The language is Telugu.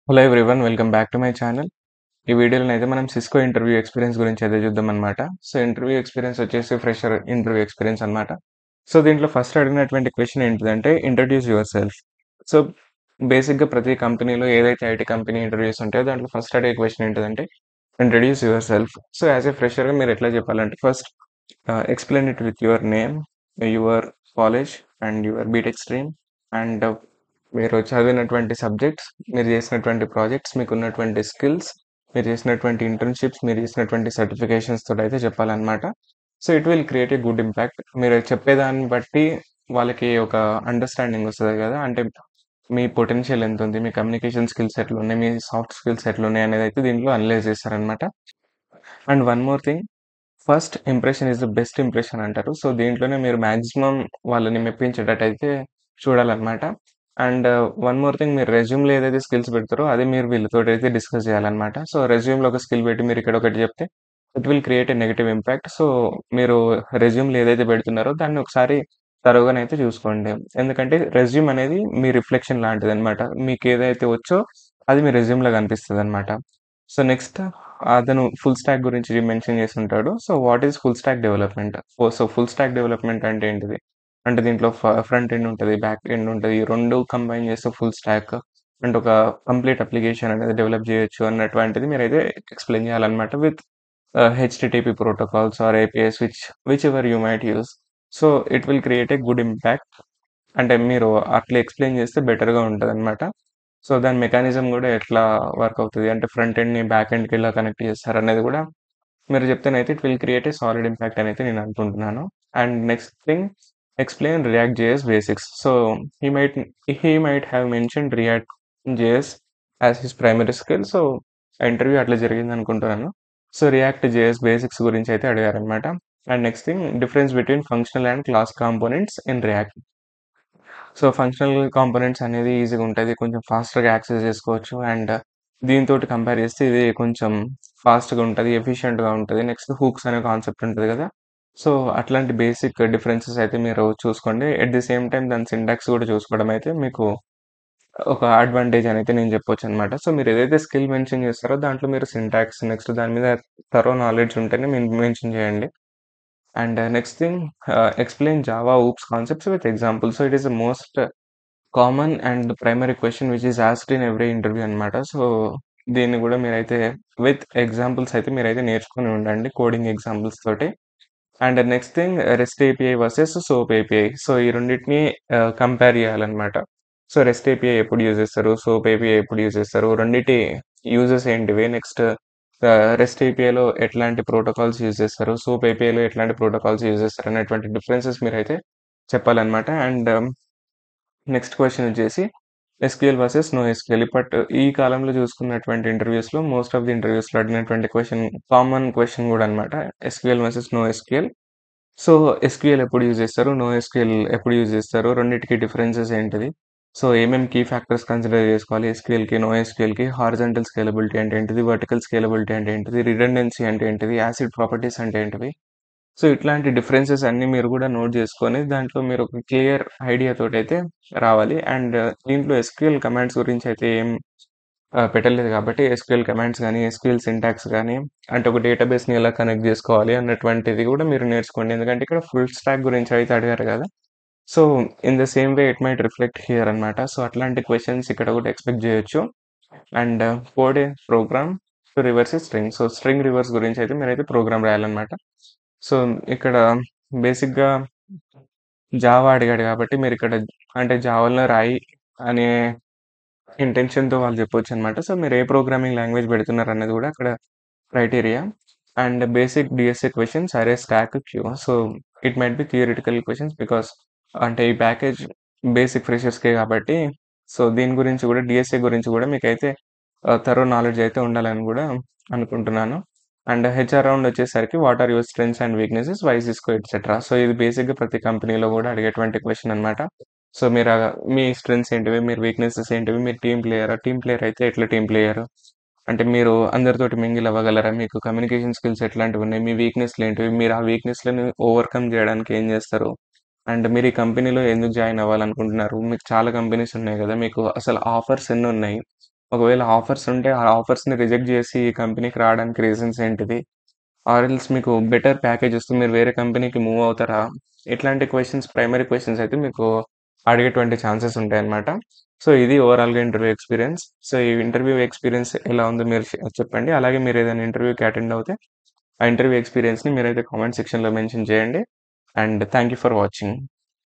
Hello everyone welcome back to my channel. ఈ వీడియోలో అయితే మనం సిస్కో ఇంటర్వ్యూ ఎక్స్పీరియన్స్ గురించి అయితే చూద్దాం అనమాట. సో ఇంటర్వ్యూ ఎక్స్పీరియన్స్ వచ్చేసి ఫ్రెషర్ ఇంటర్వ్యూ ఎక్స్పీరియన్స్ అనమాట. సో దీంట్లో ఫస్ట్ అడిగినటువంటి క్వశ్చన్ ఏంటిదంటే ఇంట్రడ్యూస్ యువర్ సెల్ఫ్. సో బేసిక్గా ప్రతి కంపెనీలో ఏదైతే ఐటీ కంపెనీ ఇంటర్వ్యూస్ ఉంటాయో దాంట్లో ఫస్ట్ అడిగే క్వశ్చన్ ఏంటిదంటే introduce yourself. So as a ఫ్రెషర్గా మీరు ఎట్లా చెప్పాలంటే first explain it with your name, your college and your BTech stream and మీరు చదివినటువంటి సబ్జెక్ట్స్, మీరు చేసినటువంటి ప్రాజెక్ట్స్, మీకున్నటువంటి స్కిల్స్, మీరు చేసినటువంటి ఇంటర్న్‌షిప్స్, మీరు చేసినటువంటి సర్టిఫికేషన్స్ తోటైతే చెప్పాలనమాట. So, it will create a good impact. మీరు చెప్పేదాన్ని బట్టి వాళ్ళకి ఒక అండర్‌స్టాండింగ్ వస్తది గదా! అంటే మీ పొటెన్షియల్ ఎంతుంది? మీ కమ్యూనికేషన్ స్కిల్స్ ఎట్లున్నాయి? మీ సాఫ్ట్ స్కిల్స్ ఎట్లున్నాయి? అనేదైతే దీంట్లో అనలైజ్ చేస్తారనమాట. And one more thing, first impression is the best impression అంటారు. సో, దీంట్లోనే మీరు మాక్సిమం వాళ్ళని మెప్పించేటట్టయితే చూడాలనమాట. అండ్ వన్ మోర్ థింగ్, మీరు రెజ్యూమ్‌లో ఏదైతే స్కిల్స్ పెడతారో అది మీరు వీళ్ళతోటైతే డిస్కస్ చేయాలనమాట. సో, రెజ్యూమ్‌లో ఒక స్కిల్ పెట్టి మీరు ఇక్కడ ఒకటి చెప్తే it will create a negative impact. So, మీరు రెజ్యూమ్‌లో ఏదైతే పెడుతున్నారో దాన్ని ఒకసారి తరోగానైతే చూసుకోండి. ఎందుకంటే రెజ్యూమ్ అనేది మీ రిఫ్లెక్షన్ లాంటిదనమాట. మీకేదైతే వచ్చో అది మీ రెజ్యూమ్‌లో కనిపిస్తదనమాట. సో, నెక్స్ట్ అతను ఫుల్ స్టాక్ గురించి మెన్షన్ చేసుంటాడు. So, what is full stack development? Full stack development అంటే ఏంటిది? అంటే దీంట్లో ఫ్రంట్ ఎండ్ ఉంటది, బ్యాక్ ఎండ్ ఉంటది. ఈ 2 కంబైన్ చేస్తే ఫుల్ స్టాక్. అంటే ఒక కంప్లీట్ అప్లికేషన్ అనేది డెవలప్ చేయొచ్చు అన్నటువంటిది మీరైతే ఎక్స్‌ప్లెయిన్ చేయాలన్నమాట with HTTP protocols or APIs whichever you might use. So, it will create a good impact. అంటే మీరు అట్లా ఎక్స్‌ప్లెయిన్ చేస్తే బెటర్‌గా ఉంటదనమాట. సో, దాని మెకానిజం గూడా ఎట్లా వర్క్ అవుతది? అంటే ఫ్రంట్ ఎండ్‌ని బ్యాక్ ఎండ్‌కి ఎలా కనెక్ట్ చేస్తారనేది గూడా మీరు చెప్తేనైతే it will create a solid impact అనైతే నేను అనుకుంటున్నాను. And next thing, explain React JS basics. So, he might he might have mentioned React JS as his primary skill. So, ఆ ఇంటర్వ్యూ అట్లా జరిగిందనుకుంటున్నాను. సో, రియాక్ట్ జేఎస్ బేసిక్స్ గురించి అయితే అడిగారనమాట. And next thing, difference between functional and class components in React. So, functional components అనేది ఈజీగా ఉంటది. కొంచెం ఫాస్ట్‌గా యాక్సెస్ చేసుకోవచ్చు. అండ్ దీనితోటి కంపేర్ చేస్తే ఇది కొంచెం ఫాస్ట్‌గా ఉంటది. ఎఫిషియంట్‌గా ఉంటది. నెక్స్ట్ హూక్స్ అనే కాన్సెప్ట్ ఉంటది కదా! సో, అట్లాంటి బేసిక్ డిఫరెన్సెస్ అయితే మీరు చూసుకోండి. ఎట్ ది సేమ్ టైమ్ దాని సింటాక్స్ కూడా చూసుకోవడం అయితే మీకు ఒక అడ్వాంటేజ్ అనైతే నేను చెప్పొచ్చనమాట. సో, మీరు ఏదైతే స్కిల్ మెన్షన్ చేస్తారో దాంట్లో మీరు సింటాక్స్, నెక్స్ట్ దాని మీద థరో నాలెడ్జ్ ఉంటేనే మెన్షన్ చేయండి. And next thing, explain Java oops concepts with examples. So, it is the most common and primary question which is asked in every interview అనమాట. సో, దీన్ని గూడా మీరైతే విత్ ఎగ్జాంపుల్స్ అయితే మీరైతే నేర్చుకొని ఉండండి. కోడింగ్ ఎగ్జాంపుల్స్ తోటి. And next thing, rest API versus soap API. So, ఈ రెండిటిని కంపేర్ చేయాలనమాట. సో, రెస్ట్ ఏపీఐ ఎప్పుడు యూజ్ చేస్తారు? సోప్ ఏపీఐ ఎప్పుడు యూజ్ చేస్తారు? రెండిటి యూజెస్ ఏంటివి? నెక్స్ట్ రెస్ట్ ఏపీఐలో ఎట్లాంటి ప్రోటోకాల్స్ యూజ్ చేస్తారు? సోప్ ఏపీఐలో ఎట్లాంటి ప్రోటోకాల్స్ యూజ్ చేస్తారు? అనేటువంటి డిఫరెన్సెస్ మీరైతే చెప్పాలనమాట. అండ్ నెక్స్ట్ క్వెషన్ వచ్చేసి ఎస్‌క్యూఎల్ వర్సెస్ నో ఎస్‌క్యూఎల్. ఈ కాలంలో చూసుకున్నటువంటి ఇంటర్వ్యూస్‌లో మోస్ట్ ఆఫ్ ది ఇంటర్వ్యూస్‌లో అడిగినటువంటి క్వెషన్, కామన్ క్వెషన్ గూడా అనమాట. SQL versus NoSQL. So, SQL ఎప్పుడు యూజ్ చేస్తారు? నో ఎస్‌క్యూఎల్ ఎప్పుడు యూజ్ చేస్తారు? రెండిటికి డిఫరెన్సెస్ ఏంటిది? సో, ఏమేం కీ ఫ్యాక్టర్స్ కన్సిడర్ చేసుకోవాలి ఎస్‌క్యూఎల్‌కి, నో ఎస్‌క్యూఎల్‌కి? హారిజాంటల్ స్కేలబిలిటీ అంటే ఏంటిది? వర్టికల్ స్కేలబిలిటీ అంటే ఏంటిది? రిడెండెన్సీ అంటే ఏంటిది? యాసిడ్ ప్రాపర్టీస్ అంటే ఏంటివి? సో, ఇట్లాంటి డిఫరెన్సెస్ అన్నీ మీరు గూడా నోట్ జేసుకొని, దాంట్లో మీరు ఒక క్లియర్ ఐడియా తోటైతే రావాలి. అండ్ దీంట్లో ఎస్‌క్యూఎల్ కమాండ్స్ గురించయితే ఏం పెట్టలేదు గాబట్టి, ఎస్‌క్యూఎల్ కమాండ్స్ గానీ, ఎస్‌క్యూఎల్ సింటాక్స్ గానీ, అంటే ఒక డేటాబేస్‌ని ఎలా కనెక్ట్ జేసుకోవాలి అన్నటువంటిది గూడా మీరు నేర్చుకోండి. ఎందుకంటే, ఇక్కడ ఫుల్ స్టాక్ గురించయితే అడిగారు గదా! So, in the same way it might reflect here అనమాట. సో, అట్లాంటి క్వెషన్స్ ఇక్కడ గూడా ఎక్స్‌పెక్ట్ జేయొచ్చు. And code a program to reverse a string. So, string reverse గురించయితే మీరైతే ప్రోగ్రామ్ రాయాలనమాట. సో, ఇక్కడ బేసిక్‌గా జావా అడిగాడు గాబట్టి మీరిక్కడ అంటే జావాలో రాయి అనే ఇంటెన్షన్‌తో వాళ్ళు చెప్పొచ్చనమాట. సో, మీరు ఏ ప్రోగ్రామింగ్ లాంగ్వేజ్ పెడుతున్నారనేది గూడా అక్కడ criteria. And basic DSA questions, array, stack, queue. So, it might be theoretical questions because అంటే ఈ ప్యాకేజ్ బేసిక్ ఫ్రెషర్స్‌కే గాబట్టి, సో, దీని గురించి గూడా డీఎస్ఏ గురించి గూడా మీకైతే థరో నాలెడ్జ్ అయితే ఉండాలని గూడా అనుకుంటున్నాను. అండ్ హెచ్ఆర్ రౌండ్ వచ్చేసరికి what are your strengths and weaknesses, why Cisco etcetera. So, ఇది బేసిక్‌గా ప్రతి కంపెనీలో గూడా అడిగేటువంటి క్వెషన్ అనమాట. సో, మీరు మీ స్ట్రెంగ్త్స్ ఏంటివి? మీరు వీక్‌నెసెస్ ఏంటివి? మీరు టీమ్ ప్లేయరా? టీమ్ ప్లేయర్ అయితే ఎట్లా టీమ్ ప్లేయరు? అంటే మీరు అందరితోటి మింగిల్ అవ్వగలరా? మీకు కమ్యూనికేషన్ స్కిల్స్ ఎట్లాంటివున్నాయి? మీ వీక్‌నెస్‌లేంటివి? మీరు ఆ వీక్‌నెస్‌లని ఓవర్‌కమ్ జేయడానికి ఏం జేస్తారు? అండ్ మీరు ఈ కంపెనీలో ఎందుకు జాయిన్ అవ్వాలనుకుంటున్నారు? మీకు చాలా కంపెనీస్ ఉన్నాయి గదా! మీకు అసలు ఆఫర్స్ ఎన్నున్నాయి? ఒకవేళ ఆఫర్స్ ఉంటే ఆ ఆఫర్స్‌ని రిజెక్ట్ జేసి ఈ కంపెనీకి రావడానికి రీజన్స్ ఏంటిది? ఆర్ ఎల్స్ మీకు బెటర్ ప్యాకేజ్ వస్తుంది. మీరు వేరే కంపెనీకి మూవ్ అవుతారా? ఇట్లాంటి క్వెషన్స్ ప్రైమరీ క్వెషన్స్ అయితే మీకు అడిగేటువంటి ఛాన్సెస్ ఉంటాయన్నమాట. సో, ఇది ఓవరాల్‌గా ఇంటర్వ్యూ ఎక్స్‌పీరియన్స్. సో, ఈ ఇంటర్వ్యూ ఎక్స్‌పీరియన్స్ ఎలా ఉందో మీరు చెప్పండి. అలాగే మీరు ఏదైనా ఇంటర్వ్యూకి అటెండ్ అవుతే, ఆ ఇంటర్వ్యూ ఎక్స్‌పీరియన్స్‌ని మీరైతే కామెంట్ సెక్షన్‌లో మెన్షన్ చేయండి. And thank you for watching.